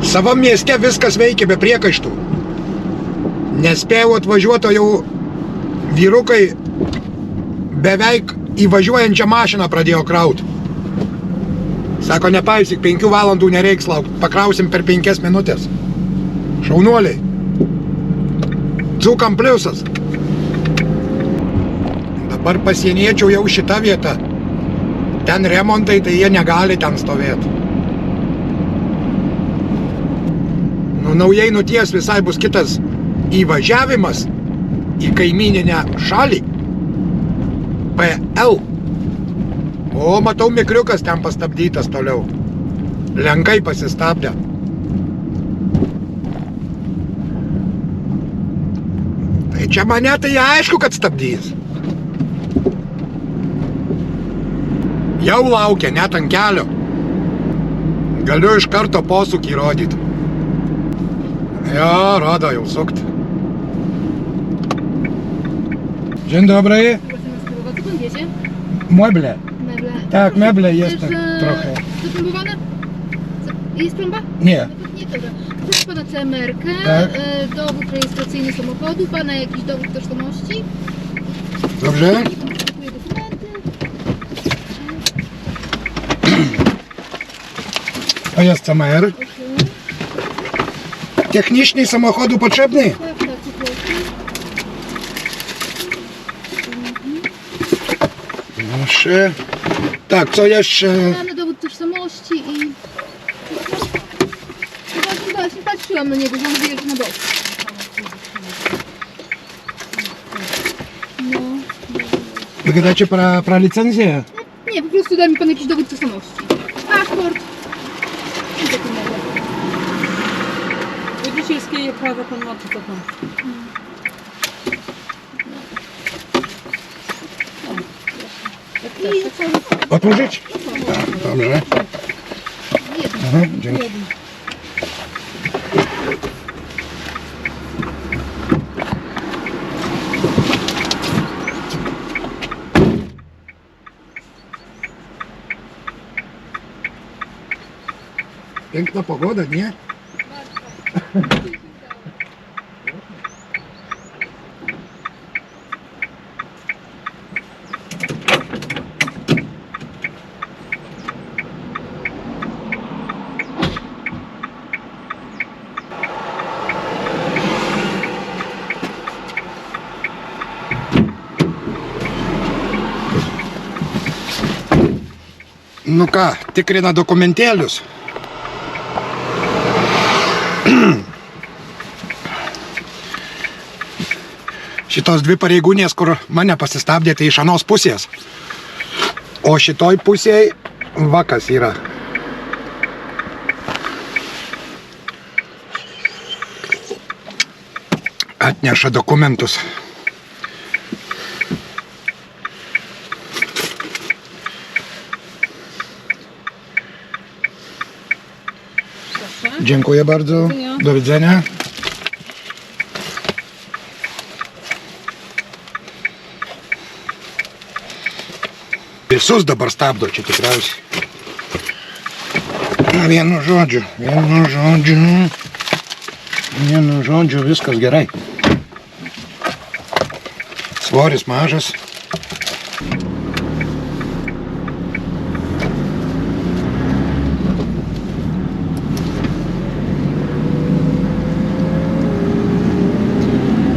Savam mieste viskas veikia be priekaištų. Nespėjau atvažiuoto jau vyrukai beveik įvažiuojančią mašiną pradėjo kraut. Sako, nepaisyk, 5 valandų nereiks laukti, pakrausim per 5 minutės. Šaunuoliai. Dzūkam pliusas. Dabar pasieniečiau jau šitą vietą. Ten remontai, tai jie negali ten stovėti. Naujai nuties visai bus kitas įvažiavimas į kaimyninę šalį. PL. O, matau, mikriukas ten pastabdytas toliau. Lenkai pasistabdė. Tai čia mane tai aišku, kad stabdys. Jau laukia, net ant kelio. Galiu iš karto posūkį rodyti. Jo, rodo jau sukt. Dzień dobry. Dokąd jedzie? Meble. Meble. Tak, meble jest tak trochę. Zaplombowane? Jest plomba? Nie. Nie, dobra. Proszę pana CMR-kę, Tak. dowód rejestracyjny samochodu, pana jakiś dowód tożsamości. Dobrze? Dziękuję, dokumenty. To jest CMR. Techniczny samochodu potrzebny? Tak, tak, proszę. Proszę. Tak, co jeszcze? Mamy dowód tożsamości i... Właśnie patrzyłam na niego, że on wyjeżdża na bok. No. Вы гадаcie про licencję? Nie, po prostu da mi pan jakiś dowód tożsamości. Paszport. I dokumenty. Rodzicielskie prawo pan ma, czy to pan? I cały... Otworzyć? Tak, dobrze. Aha, dzięki. Piękna pogoda, nie? Nu ką, tikrina dokumentėlius. Šitos dvi pareigūnės, kur mane pasistabdė, tai iš anos pusės. O šitoj pusėj vakas yra. Atneša dokumentus. Dziękuję bardzo. Do widzenia. Visus dabar stabdo čia tikriausiai. Vienu žodžiu, viskas gerai. Svoris mažas.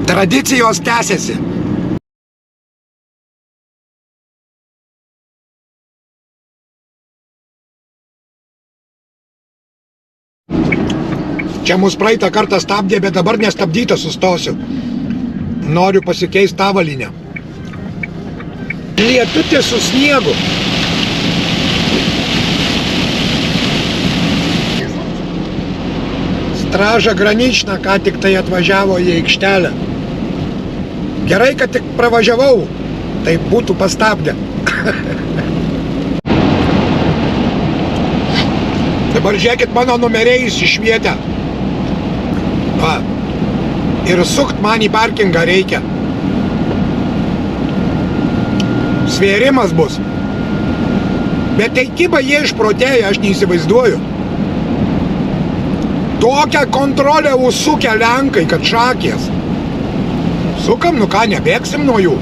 Tradicijos tęsiasi. Čia mus praeitą kartą stabdė, bet dabar nestabdytą sustosiu. Noriu pasikeisti avalynę. Lietutė su sniegu. Straža granična ką tik tai atvažiavo į aikštelę. Gerai, kad tik pravažiavau, tai būtų pastabdę. Dabar žiūrėkit, mano numeriai iššvietę. Va. Ir sukt man į parkingą reikia. Svėrimas bus. Bet tai kiba jie išprotėja, aš neįsivaizduoju. Tokią kontrolę užsukę Lenkai, kad šakės. Sukam, nu ką, nebėgsim nuo jų.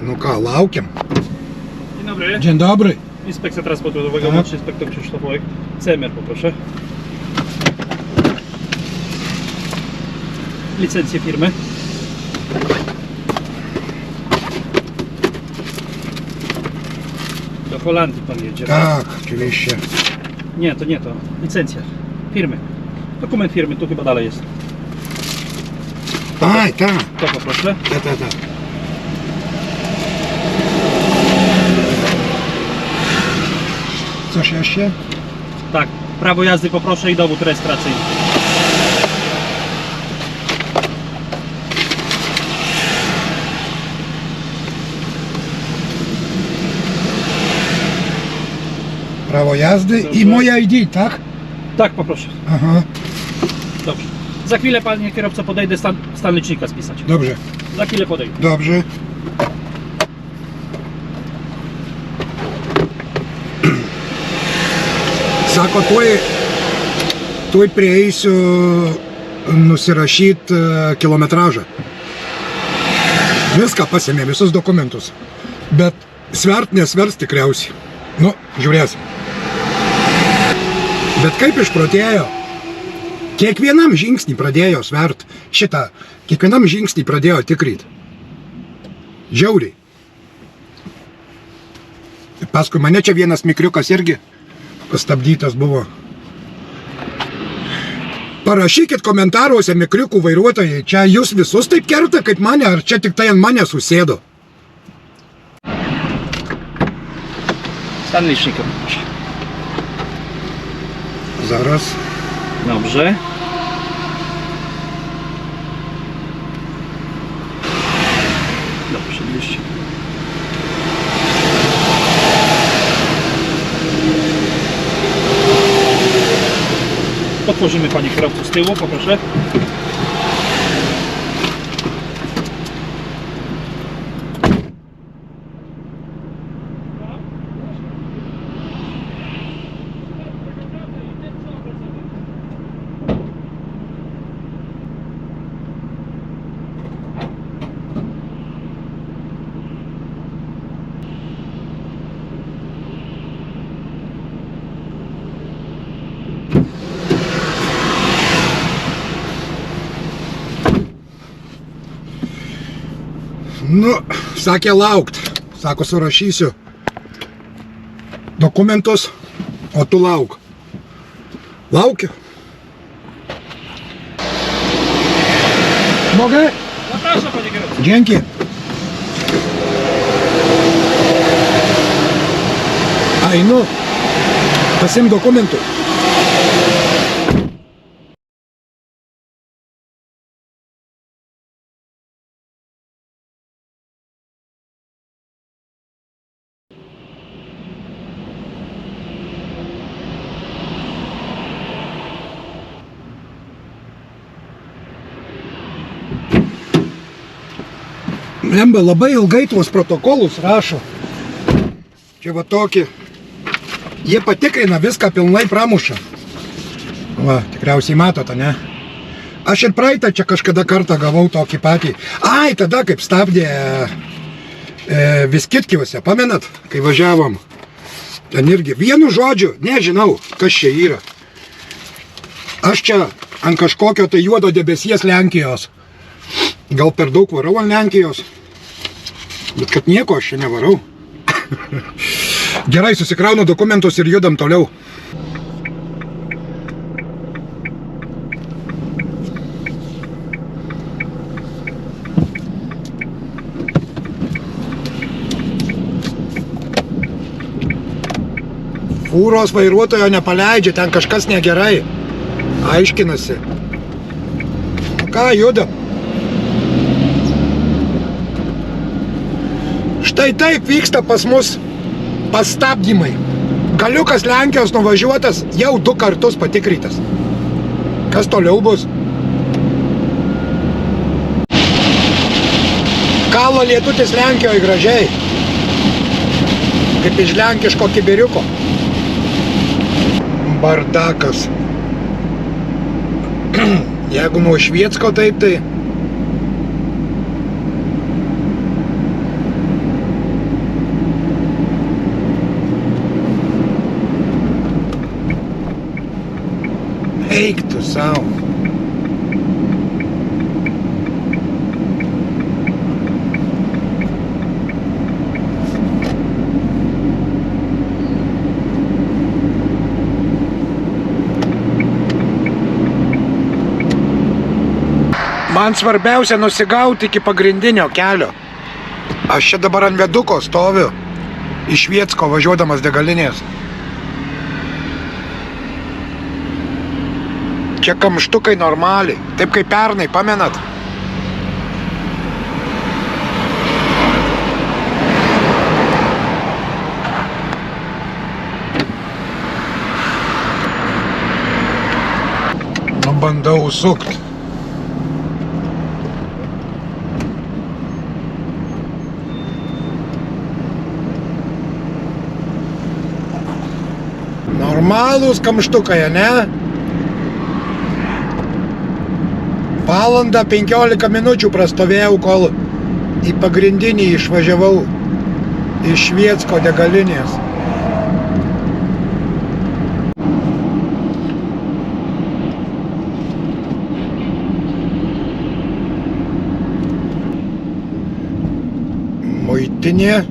No ką, laukiam. Dzień dobry. Dzień dobry. Inspekcja Transportu Drogowego, Tak. młodszy inspektor Krzysztof Łojek. CMR poproszę. Licencję firmy. Do Holandii pan jedzie. Tak, oczywiście. Nie, to nie to. Licencja firmy. Dokument firmy tu chyba dalej jest. Aj, tak. To poproszę. Tak. Coś jeszcze? Tak. Prawo jazdy poproszę i dowód rejestracyjny. Prawo jazdy Dobrze. i moje ID, tak? Tak, poproszę. Aha, Dobrze. Za chwilę panie kierowca podejdę stan licznika spisać. dobrze, Za chwilę podejdę. dobrze. Sako, tuoj prieisiu nusirašyti kilometražą. Viską pasiėmė, visus dokumentus. Bet svert nesvers tikriausiai. Nu, žiūrėsim. Bet kaip išprotėjo? Kiekvienam žingsnį pradėjo svert šitą. Kiekvienam žingsnį pradėjo tikryt. Žiauriai. Paskui mane čia vienas mikriukas irgi pastabdytas buvo. Parašykit komentaruose, mikriukų vairuotojai, čia jūs visus taip kerta kaip mane, ar čia tik tai ant mane susėdo? Stan licznika poproszę. Zaraz. Dobrze. Dobrze, 200. Otworzymy panie kierowcę z tyłu, poproszę. Nu, sakė laukt. Sako, surašysiu dokumentus, o tu lauk. Laukiu. Mogę? Zapraszam panie kierowco. Dzięki. Einu. Pasiimk dokumentų. Lemba labai ilgai tuos protokolus rašo. Čia va tokį. Jie patikrina viską pilnai pramuša. Va, tikriausiai matote, ne? Aš ir praeitą čia kažkada kartą gavau tokį patį. Ai, tada kaip stabdė Viskitkiuose, pamenat, kai važiavom. Ten irgi vienu žodžiu, nežinau, kas čia yra. Aš čia ant kažkokio tai juodo debesies Lenkijos. Gal per daug varau ant Lenkijos. Bet kad nieko aš čia nevarau. Gerai, susikraunu dokumentus ir judam toliau. Fūros vairuotojo nepaleidžia, ten kažkas negerai. Aiškinasi. Nu ką, judam. Štai taip vyksta pas mus pastabdymai. Galiukas Lenkijos nuvažiuotas jau 2 kartus patikrytas. Kas toliau bus? Kalo lietutis Lenkijoje gražiai. Kaip iš lenkiško kibiriuko. Bardakas. Jeigu nuo Šviecko taip, tai... Eik tu savo. Man svarbiausia nusigauti iki pagrindinio kelio. Aš čia dabar ant viaduko stoviu. Iš Šviecko važiuodamas degalinės. Čia kamštukai normaliai, taip kaip pernai, pamenat? Nu, bandau užsukti. Normalūs kamštukai, ne? Valandą 15 minučių prastovėjau, kol į pagrindinį išvažiavau iš Šviecko degalinės. Muitinė.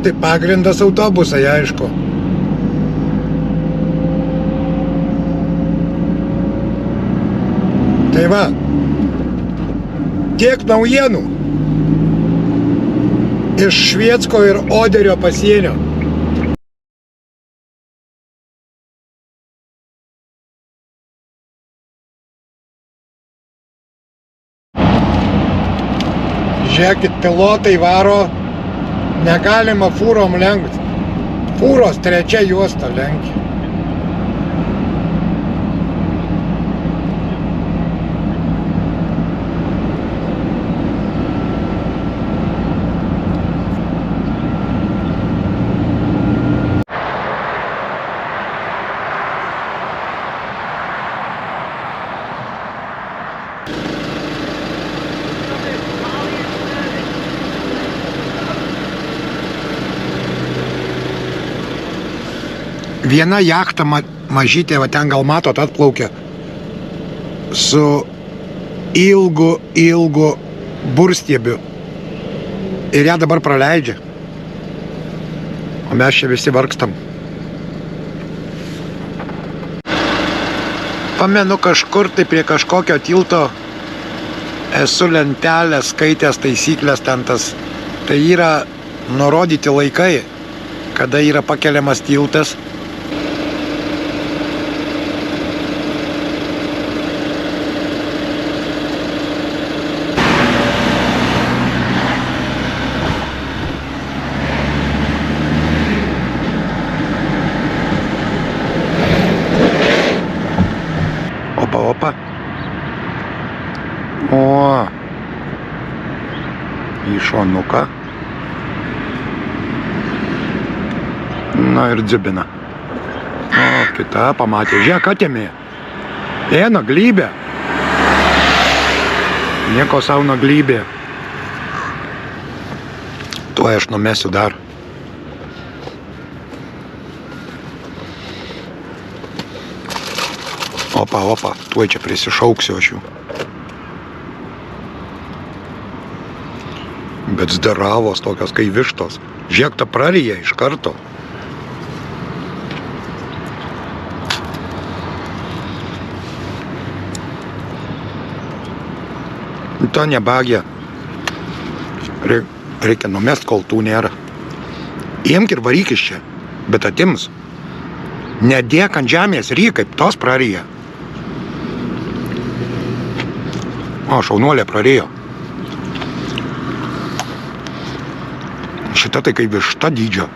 Tai pagrindas autobusai, aišku. Tai va, tiek naujienų iš Šviecko ir Oderio pasienio. Žiūrėkit, pilotai varo. Negalima fūrom lenkti. Fūros 3 juosta lenkia. Viena jachta mažytė, va ten gal matot, atplaukia su ilgu burstiebiu. Ir ją dabar praleidžia. O mes čia visi vargstam. Pamenu kažkur tai prie kažkokio tilto esu lentelę skaitęs taisyklės ten tas. Tai yra nurodyti laikai, kada yra pakeliamas tiltas. Opa. O, į šonuką. Na ir dzibina. O, kita pamatė. Žiūrėk, atėmė. Eina glybė. Nieko savo naglybė. Tuo aš numesiu dar. Opa, tuoj čia prisišauksiu aš jų. Bet zdaravos tokios kai vištos. Žiūrėk, ta praryja iš karto. Ta nebagė. Reikia numest, kol tų nėra. Imk ir varyk iš čia, bet atims. Nedėk ant žemės, ryk, kaip tos praryja. O, šaunuolė prarijo. Šita tai kaip višta dydžio.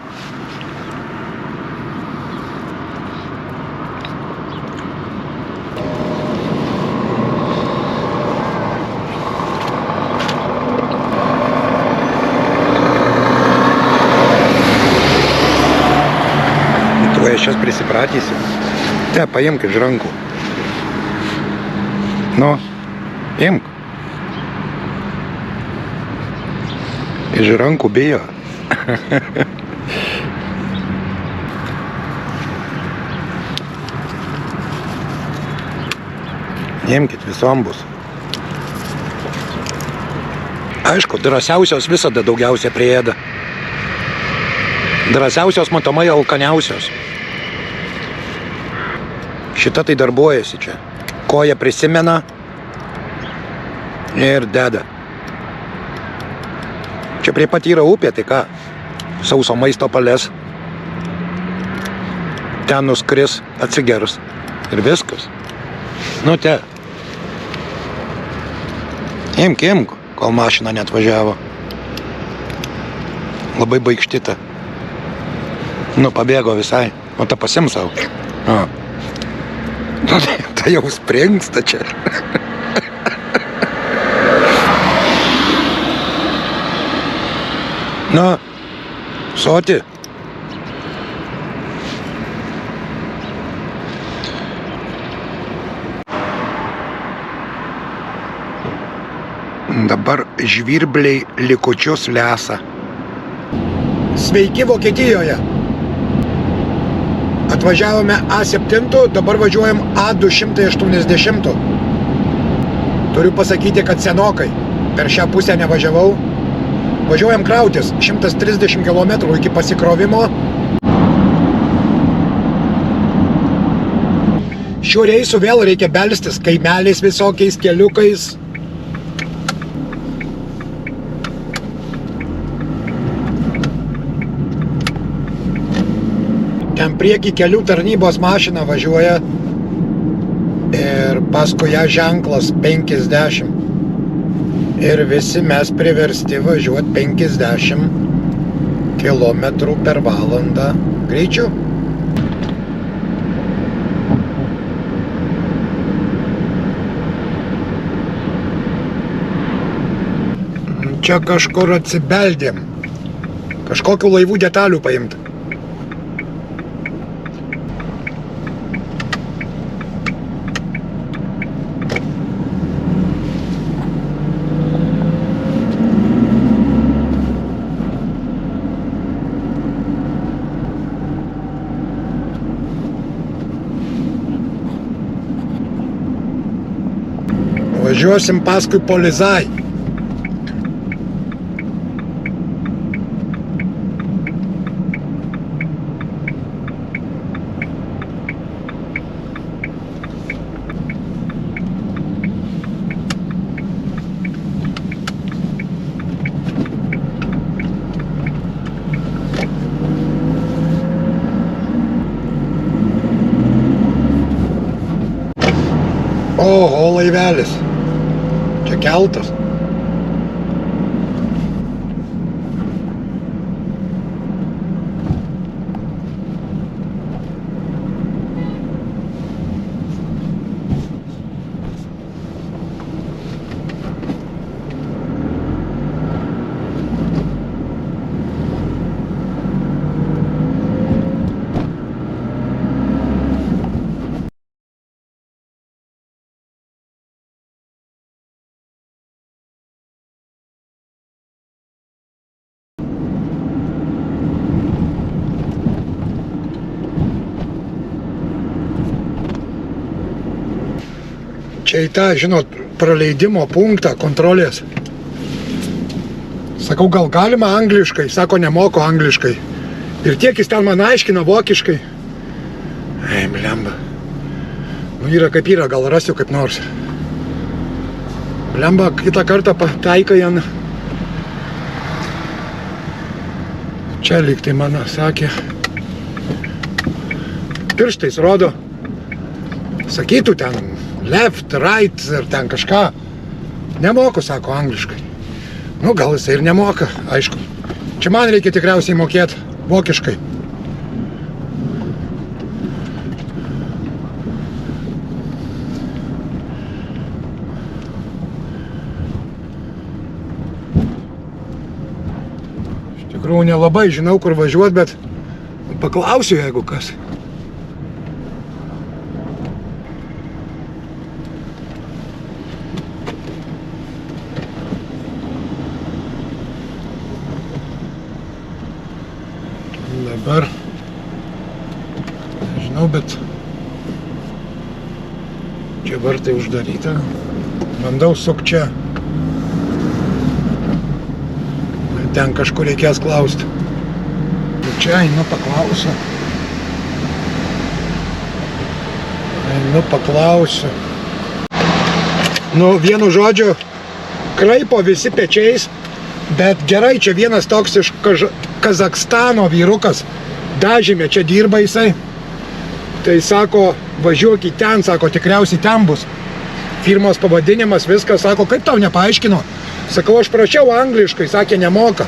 Aš šias prisipratysiu. Te, paimk iš rankų. Nu, imk. Iš rankų bijo. Imkit, visom bus. Aišku, drąsiausios visada daugiausia priėda. Drąsiausios matomai alkaniausios. Šita tai darbuojasi čia. Koja prisimena ir deda. Čia prie pat yra upė, tai ką? Sauso maisto palės. Ten nuskris, atsigers. Ir viskas. Nu te. Imk, kol mašina neatvažiavo. Labai baikštita. Nu, pabėgo visai. O ta pasim savo. O. Tai jau springsta čia. Nu, soti. Dabar žvirbliai likučius lesa. Sveiki Vokietijoje. Atvažiavome A7, dabar važiuojam A280. Turiu pasakyti, kad senokai. Per šią pusę nevažiavau. Važiuojam krautis 130 km iki pasikrovimo. Šiuo reisu vėl reikia belstis kaimeliais visokiais keliukais. Ten prieki kelių tarnybos mašina važiuoja ir paskui ją ženklas 50. Ir visi mes priversti važiuoti 50 km per valandą greičiu. Čia kažkur atsibeldėm. Kažkokių laivų detalių paimti. Važiuosim paskui Polizai. Oho, laivelis. Čia keltas. Čia į tą, žinot, praleidimo punktą kontrolės Sakau, gal galima angliškai, sako, nemoku angliškai. Ir tiek jis ten man aiškina vokiškai. Ei, blemba. Nu, yra kaip yra, gal rasiu kaip nors. Blemba, kitą kartą pataikai ant... Čia lyg tai mano sakė. Pirštais rodo. Sakytų ten left, right ir ten kažką. Nemoku, sako, angliškai. Nu, gal jisai ir nemoka, aišku. Čia man reikia tikriausiai mokėti vokiškai. Iš tikrųjų nelabai žinau, kur važiuot, bet paklausiu, jeigu kas. Dabar, nežinau, bet čia vartai uždaryta. Bandau suk čia. Ten kažkur reikės klausti. Čia einu paklausiu. Nu, vienu žodžiu, kraipo visi pečiais, bet gerai, čia vienas toks iš Kazakstano vyrukas, dažymė, čia dirba jisai. Tai sako, važiuok į ten, sako, tikriausiai ten bus. Firmos pavadinimas, viskas, sako, kaip tau nepaaiškino? Sakau, aš prašiau angliškai, sakė, nemoka.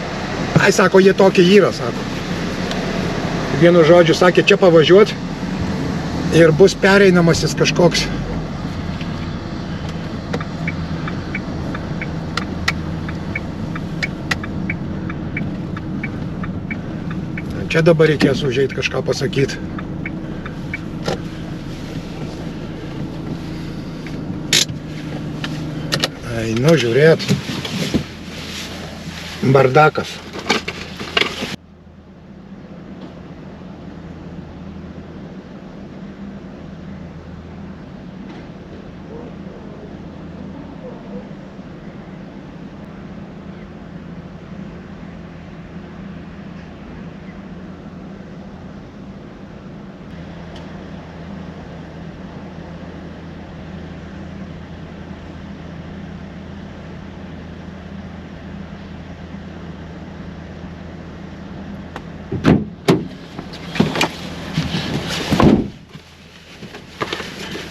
Ai, sako, jie tokie yra, sako. Vienu žodžiu, sakė, čia pavažiuot ir bus pereinamasis kažkoks. Čia dabar reikės užeit kažką pasakyti. Einu žiūrėt. Bardakas.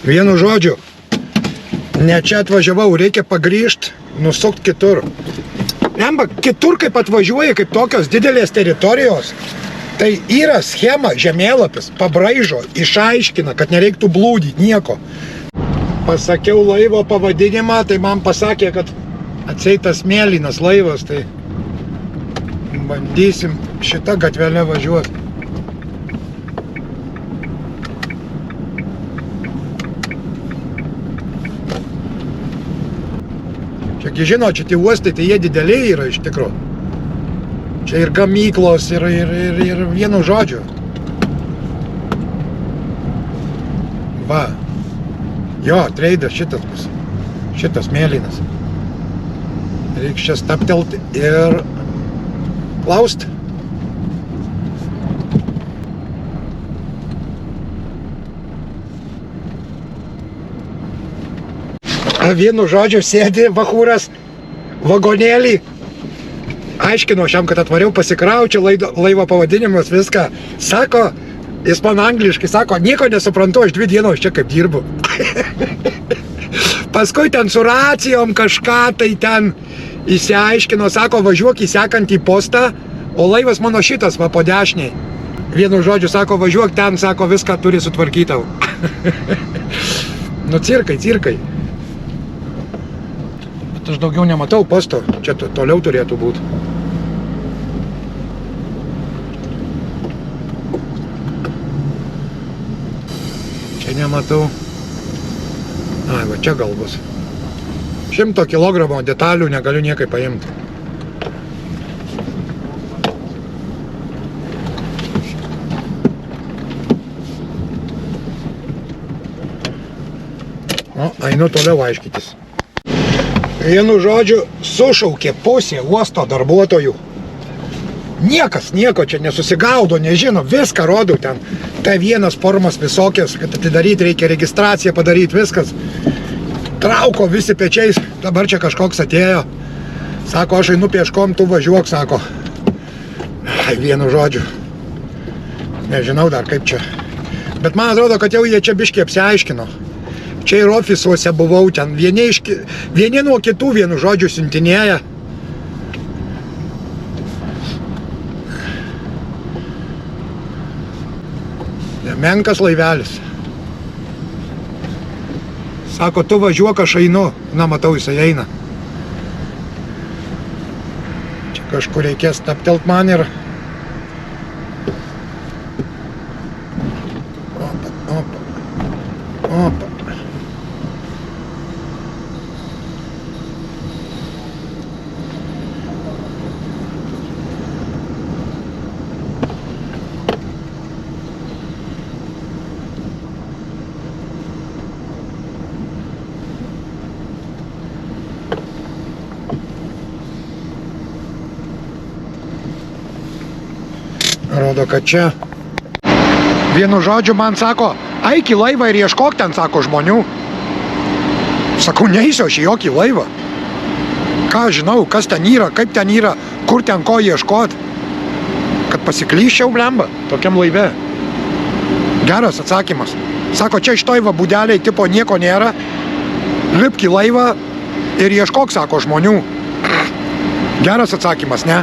Vienu žodžiu, ne čia atvažiavau, reikia pagrįžti, nusukt kitur. Lemba, kitur kaip atvažiuoji, kaip tokios didelės teritorijos, tai yra schema, žemėlapis, pabraižo, išaiškina, kad nereiktų blūdyti nieko. Pasakiau laivo pavadinimą, tai man pasakė, kad atseitas mėlynas laivas, tai bandysim šitą gatvelę važiuoti. Čiagi žino, čia tie uostai, tai jie dideliai yra iš tikro. Čia ir gamyklos, ir vienu žodžiu. Va. Jo, treidas šitas bus. Šitas mėlynas. Reiks čia staptelti ir klausti. Vienu žodžiu sėdi vachūras vagonėlį. Aiškino šiam, kad atvariau pasikraučiau, laivo pavadinimas, viską. Sako, jis man angliškai sako, nieko nesuprantu, aš 2 dienos čia kaip dirbu. Paskui ten su racijom kažką tai ten įsiaiškino, sako, važiuok į sekantį postą, o laivas mano šitas va po dešiniai. Vienu žodžiu sako, važiuok ten, sako, viską turi sutvarkytau. Nu, cirkai. Aš daugiau nematau posto, čia toliau turėtų būti. Čia nematau. Ai, va čia gal bus. 100 kilogramo detalių negaliu niekai paimti. O, einu toliau aiškytis. Vienu žodžiu, sušaukė pusė uosto darbuotojų. Niekas nieko čia nesusigaudo, nežino, viską rodau ten. T1 formas visokias, kad atidaryti reikia registraciją padaryti, viskas. Trauko visi pečiais, dabar čia kažkoks atėjo. Sako, aš einu pieškom, tu važiuok, sako. Vienu žodžiu. Nežinau dar kaip čia. Bet man atrodo, kad jau jie čia biškiai apsiaiškino. Čia ir ofisuose buvau ten. Vieni nuo kitų vienu žodžiu siuntinėja. Menkas laivelis. Sako, tu važiuok, aš einu. Na, matau, jisai eina. Čia kažkur reikės stabtelt man ir... Opa. Rodo, kad čia. Vienu žodžiu man sako, eik į laivą ir ieškok ten, sako, žmonių. Sakau, neįsiu aš į jokį laivą. Ką žinau, kas ten yra, kaip ten yra, kur ten ko ieškot. Kad pasiklyščiau, blemba, tokiam laive. Geras atsakymas. Sako, čia iš toj va būdeliai tipo nieko nėra. Lipk į laivą ir ieškok, sako, žmonių. Geras atsakymas, ne?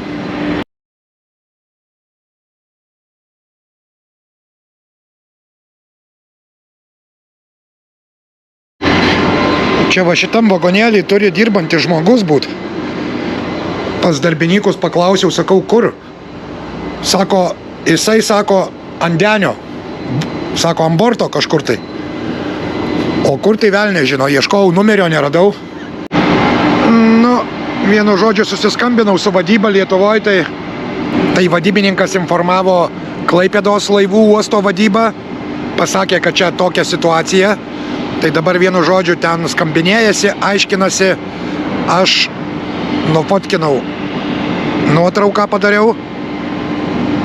Čia va šitam vagonėlį turi dirbantis žmogus būt. Pas darbininkus paklausiau, sakau, kur? Sako, jisai sako, ant denio. Sako, ant borto kažkur tai. O kur tai vėl nežino, ieškojau, numerio neradau. Nu, vienu žodžiu susiskambinau su vadyba Lietuvoje, tai vadybininkas informavo Klaipėdos laivų uosto vadybą. Pasakė, kad čia tokia situacija. Tai dabar vienu žodžiu ten skambinėjasi, aiškinasi, aš nufotkinau, nuotrauką padariau,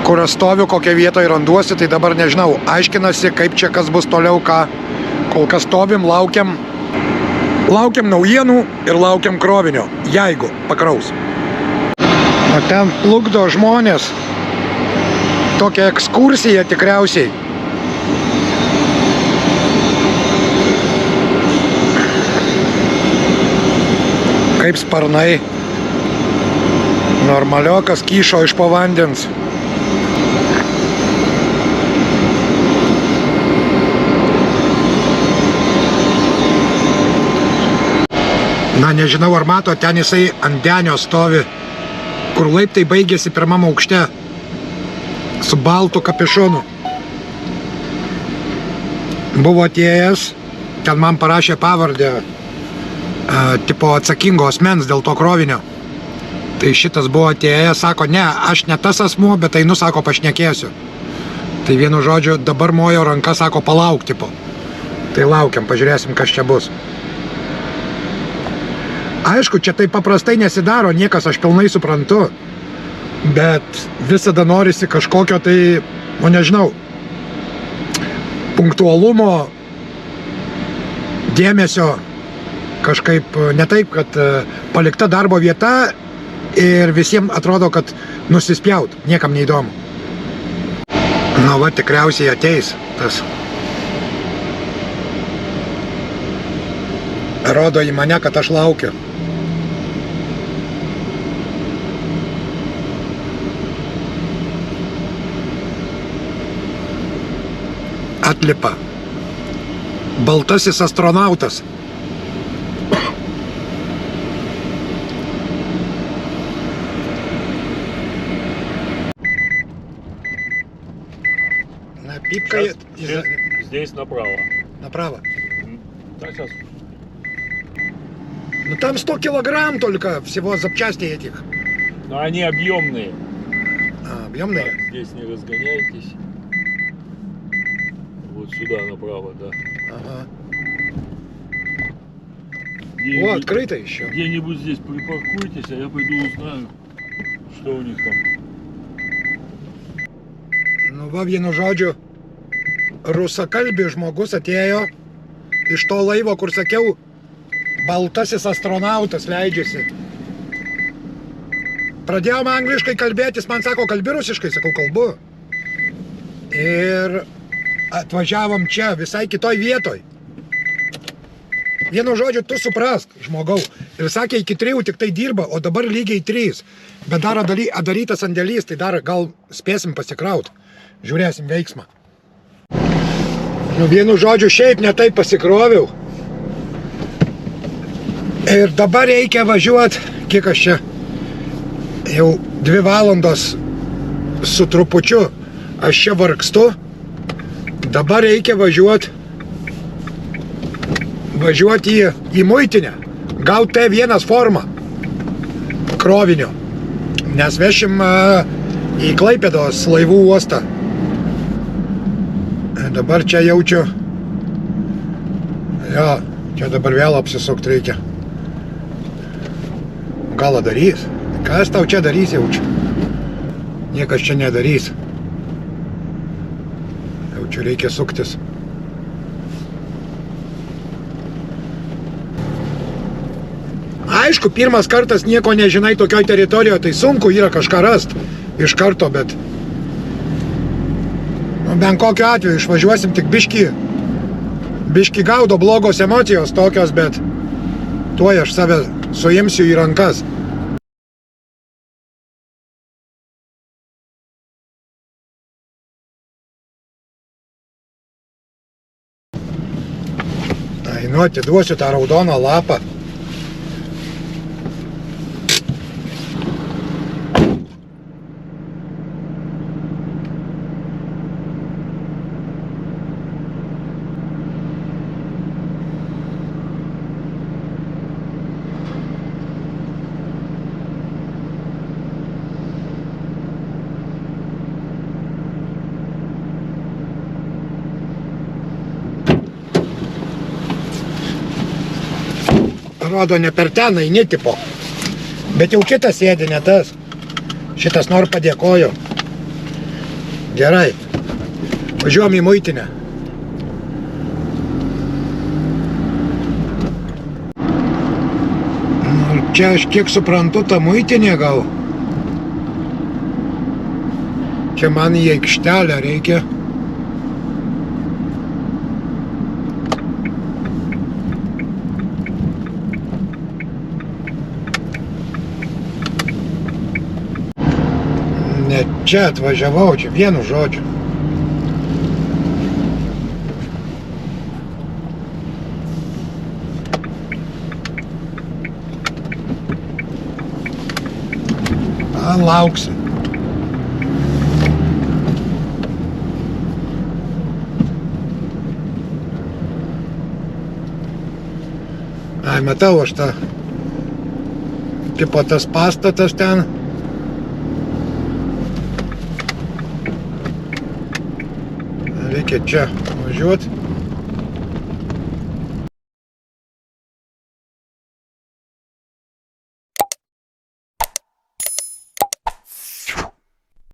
kur aš stoviu, kokią vietą ir randuosi, tai dabar nežinau, aiškinasi, kaip čia kas bus toliau, ką kol kas stovim, laukiam naujienų ir laukiam krovinio, jeigu pakraus. O ten plukdo žmonės, tokia ekskursija tikriausiai. Kaip sparnai. Normaliokas kyšo iš po vandens. Na, nežinau, ar mato, ten jisai ant denio stovi, kur laiptai baigėsi pirmam aukšte, su baltu kapišonu. Buvo atėjęs, ten man parašė pavardę, tipo atsakingo asmens dėl to krovinio. Tai šitas buvo atėjęs, sako, ne, aš ne tas asmuo, bet einu, sako, pašnekėsiu. Tai vienu žodžiu, dabar mojo ranka, sako, palauk, tipo. Tai laukiam, pažiūrėsim, kas čia bus. Aišku, čia taip paprastai nesidaro, niekas, aš pilnai suprantu. Bet visada norisi kažkokio tai, nu nežinau, punktualumo, dėmesio, kažkaip ne taip, kad palikta darbo vieta ir visiems atrodo, kad nusispjaut, niekam neįdomu. Na va, tikriausiai ateis tas. Rodo į mane, kad aš laukiu. Atlipa. Baltasis astronautas. Пикает. Здесь направо. Направо. Да, сейчас. Ну там 100 килограмм только всего запчастей этих. Но они объемные. А, объемные? Так, здесь не разгоняйтесь. Вот сюда направо, да. Ага. O, atkritai iš jo. Где-нибудь здесь припаркуйтесь, а я пойду узнаю, что у них там. Nu va, vienu žodžiu, rusakalbis žmogus atėjo iš to laivo, kur sakiau, baltasis astronautas leidžiasi. Pradėjome angliškai kalbėti, jis man sako, kalbi rusiškai, sakau, kalbu. Ir atvažiavom čia, visai kitoj vietoj. Vienu žodžiu, tu suprask, žmogau. Ir sakė, iki 3 tik tai dirba, o dabar lygiai 3. Bet dar darytas sandėlys, tai dar gal spėsim pasikraut. Žiūrėsim veiksmą. Nu, vienu žodžiu, šiaip ne taip pasikroviau. Ir dabar reikia važiuoti, kiek aš čia, jau 2 valandos su trupučiu, aš čia vargstu. Dabar reikia važiuoti į muitinę, gauti T1 formą krovinio, nes vešim į Klaipėdos laivų uostą. Dabar čia jaučiu, jo, čia dabar vėl apsisukti reikia. Galą darys? Kas tau čia darys, jaučiu? Niekas čia nedarys. Jaučiu, reikia suktis. Aišku, pirmas kartas nieko nežinai tokioj teritorijoje, tai sunku yra kažką rast iš karto, bet nu, bent kokiu atveju išvažiuosim tik biški gaudo blogos emocijos tokios, bet tuoj aš save suimsiu į rankas. Einu, atiduosiu tą raudoną lapą. Rodo, ne per ten eini tipo. Bet jau kitas sėdi, ne tas. Šitas nors padėkojo. Gerai. Važiuom į muitinę. Nu, čia aš kiek suprantu, ta muitinė gal. Čia man į aikštelę reikia. Čia atvažiavau, čia vienu žodžiu. Lauksim. Ai, matau aš tą, tipo tas pastatas ten. Reikia čia važiuoti.